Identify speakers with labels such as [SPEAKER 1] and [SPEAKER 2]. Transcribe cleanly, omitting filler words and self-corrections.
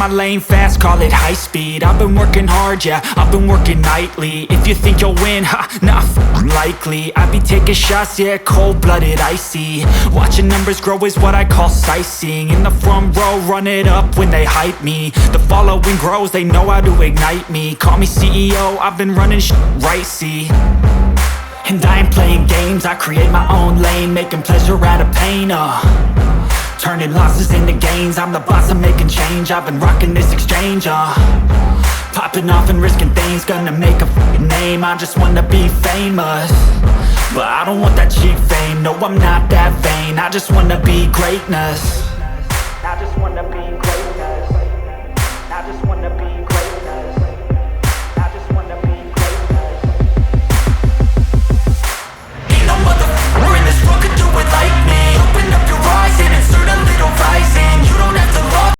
[SPEAKER 1] my lane fast, call it high speed. I've been working hard, yeah, I've been working nightly. If you think you'll win, ha, nah, likely. I be taking shots, yeah, cold-blooded, icy. Watching numbers grow is what I call sightseeing. In the front row, run it up when they hype me. The following grows, they know how to ignite me. Call me CEO, I've been running right, see. And I ain't playing games, I create my own lane, making pleasure out of pain, turning losses into gains. I'm the boss, I'm making change. I've been rocking this exchange, popping off and risking things. Gonna make a f***ing name. I just wanna be famous, but I don't want that cheap fame. No, I'm not that vain. I just wanna be greatness.